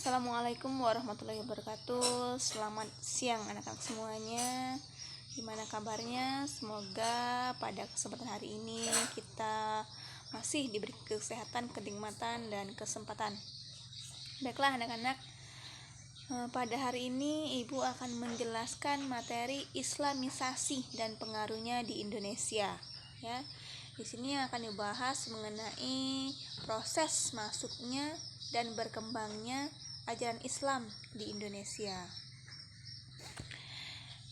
Assalamualaikum warahmatullahi wabarakatuh. Selamat siang anak-anak semuanya. Gimana kabarnya? Semoga pada kesempatan hari ini kita masih diberi kesehatan, kenikmatan, dan kesempatan. Baiklah anak-anak, pada hari ini Ibu akan menjelaskan materi Islamisasi dan pengaruhnya di Indonesia. Ya, di sini akan dibahas mengenai proses masuknya dan berkembangnya ajaran Islam di Indonesia.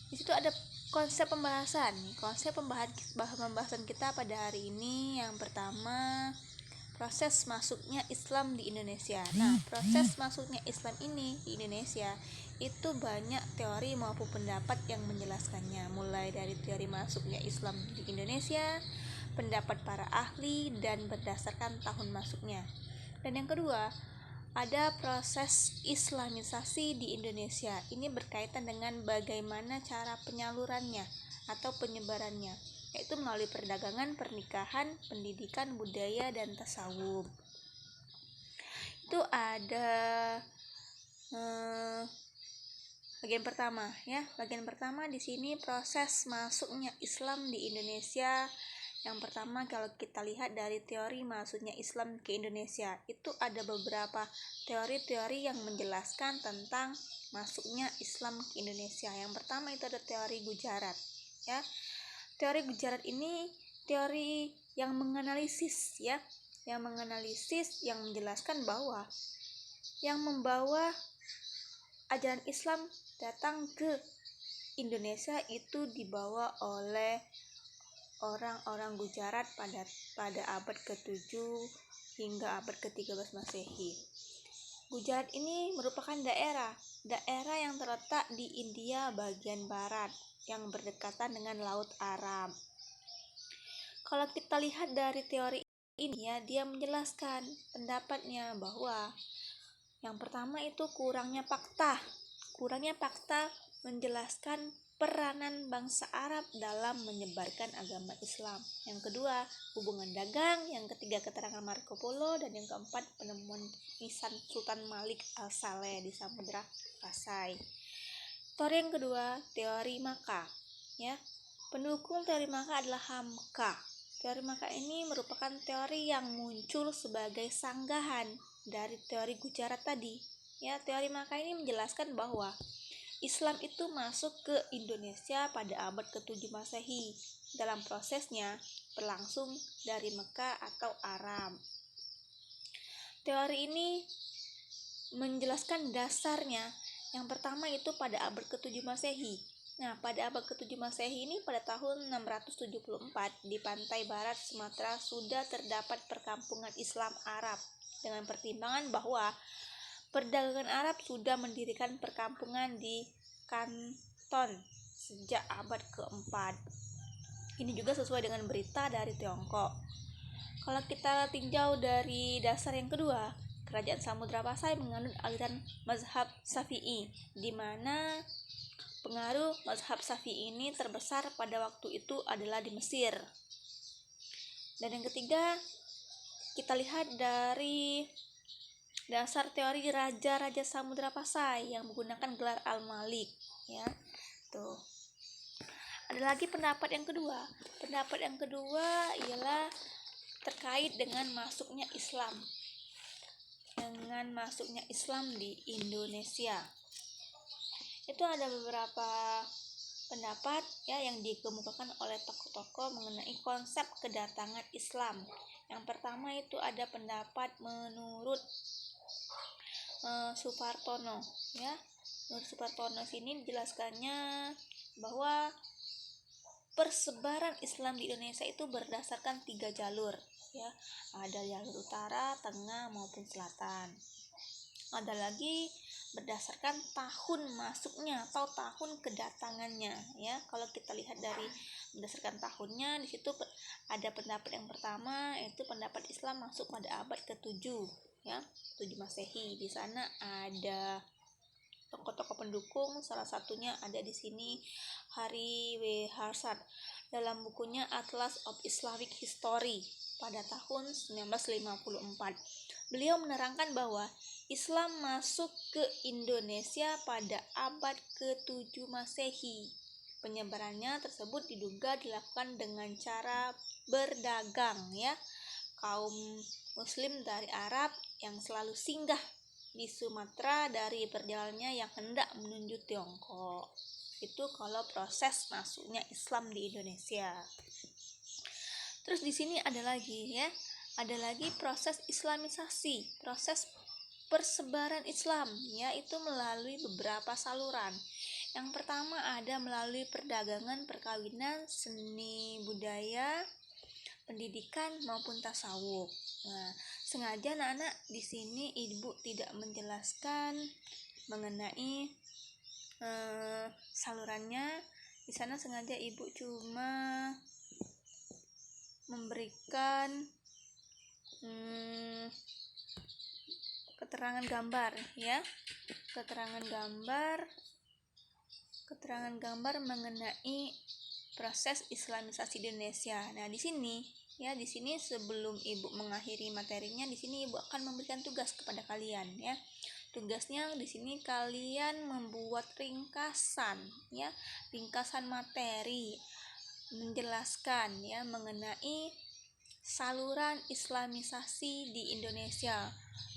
Di situ ada konsep pembahasan. Pembahasan kita pada hari ini yang pertama, proses masuknya Islam di Indonesia. Nah, proses masuknya Islam ini di Indonesia itu banyak teori maupun pendapat yang menjelaskannya, mulai dari teori masuknya Islam di Indonesia, pendapat para ahli, dan berdasarkan tahun masuknya. Dan yang kedua, ada proses Islamisasi di Indonesia. Ini berkaitan dengan bagaimana cara penyalurannya atau penyebarannya, yaitu melalui perdagangan, pernikahan, pendidikan, budaya, dan tasawuf. Itu ada bagian pertama ya. Bagian pertama di sini proses masuknya Islam di Indonesia. Yang pertama, kalau kita lihat dari teori masuknya Islam ke Indonesia, itu ada beberapa teori-teori yang menjelaskan tentang masuknya Islam ke Indonesia. Yang pertama itu ada teori Gujarat ya. Teori Gujarat ini teori yang menganalisis ya, yang menjelaskan bahwa yang membawa ajaran Islam datang ke Indonesia itu dibawa oleh orang-orang Gujarat pada abad ke-7 hingga abad ke-13 Masehi. Gujarat ini merupakan daerah yang terletak di India bagian barat yang berdekatan dengan Laut Arab. Kalau kita lihat dari teori ini ya, dia menjelaskan pendapatnya bahwa yang pertama itu kurangnya fakta menjelaskan peranan bangsa Arab dalam menyebarkan agama Islam. Yang kedua, hubungan dagang. Yang ketiga, keterangan Marco Polo. Dan yang keempat, penemuan nisan Sultan Malik al-Saleh di Samudra Pasai. Teori yang kedua, teori Maka ya. Pendukung teori Maka adalah Hamka. Teori Maka ini merupakan teori yang muncul sebagai sanggahan dari teori Gujarat tadi ya. Teori Maka ini menjelaskan bahwa Islam itu masuk ke Indonesia pada abad ke-7 Masehi. Dalam prosesnya berlangsung dari Mekah atau Aram. Teori ini menjelaskan dasarnya. Yang pertama itu pada abad ke-7 Masehi. Nah, pada abad ke-7 Masehi ini pada tahun 674 di pantai barat Sumatera sudah terdapat perkampungan Islam Arab dengan pertimbangan bahwa perdagangan Arab sudah mendirikan perkampungan di Kanton sejak abad keempat. Ini juga sesuai dengan berita dari Tiongkok. Kalau kita tinjau dari dasar yang kedua, Kerajaan Samudra Pasai menganut aliran mazhab Syafi'i, di mana pengaruh mazhab Syafi'i ini terbesar pada waktu itu adalah di Mesir. Dan yang ketiga, kita lihat dari dasar teori raja-raja Samudra Pasai yang menggunakan gelar Al-Malik ya. Tuh. Ada lagi pendapat yang kedua. Pendapat yang kedua ialah terkait dengan masuknya Islam. Di Indonesia. Itu ada beberapa pendapat ya yang dikemukakan oleh tokoh-tokoh mengenai konsep kedatangan Islam. Yang pertama itu ada pendapat menurut Supartono ya. Menurut Supartono sini dijelaskannya bahwa persebaran Islam di Indonesia itu berdasarkan 3 jalur ya. Ada jalur utara, tengah maupun selatan. Ada lagi berdasarkan tahun masuknya atau tahun kedatangannya ya. Kalau kita lihat dari berdasarkan tahunnya, di situ ada pendapat yang pertama yaitu pendapat Islam masuk pada abad ke-7 ya, 7 Masehi. Di sana ada tokoh-tokoh pendukung, salah satunya ada di sini Hari W. Harsad dalam bukunya Atlas of Islamic History pada tahun 1954. Beliau menerangkan bahwa Islam masuk ke Indonesia pada abad ke-7 Masehi. Penyebarannya tersebut diduga dilakukan dengan cara berdagang, ya. Kaum muslim dari Arab yang selalu singgah di Sumatera dari perjalanannya yang hendak menuju Tiongkok. Itu kalau proses masuknya Islam di Indonesia. Terus di sini ada lagi proses islamisasi, proses persebaran Islam, yaitu melalui beberapa saluran. Yang pertama ada melalui perdagangan, perkawinan, seni budaya, pendidikan maupun tasawuf. Nah, sengaja anak-anak di sini ibu tidak menjelaskan mengenai salurannya. Di sana sengaja ibu cuma memberikan keterangan gambar, ya. Keterangan gambar mengenai proses islamisasi di Indonesia. Nah, di sini sebelum ibu mengakhiri materinya, di sini ibu akan memberikan tugas kepada kalian, ya. Tugasnya di sini kalian membuat ringkasan materi menjelaskan, ya, mengenai saluran islamisasi di Indonesia.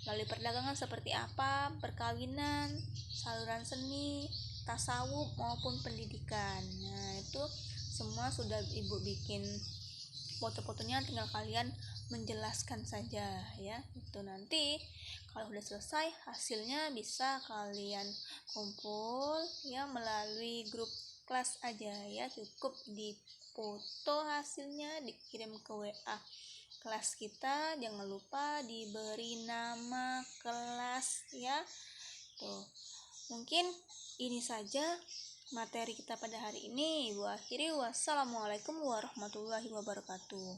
Melalui perdagangan seperti apa, perkawinan, saluran seni, tasawuf maupun pendidikan. Nah, itu semua sudah ibu bikin foto-fotonya, tinggal kalian menjelaskan saja, ya. Itu nanti kalau sudah selesai hasilnya bisa kalian kumpul, ya, melalui grup kelas aja, ya. Cukup dipoto hasilnya, dikirim ke WA kelas kita, jangan lupa diberi nama kelas, ya. Tuh, mungkin ini saja materi kita pada hari ini. Ibu akhiri, wassalamualaikum warahmatullahi wabarakatuh.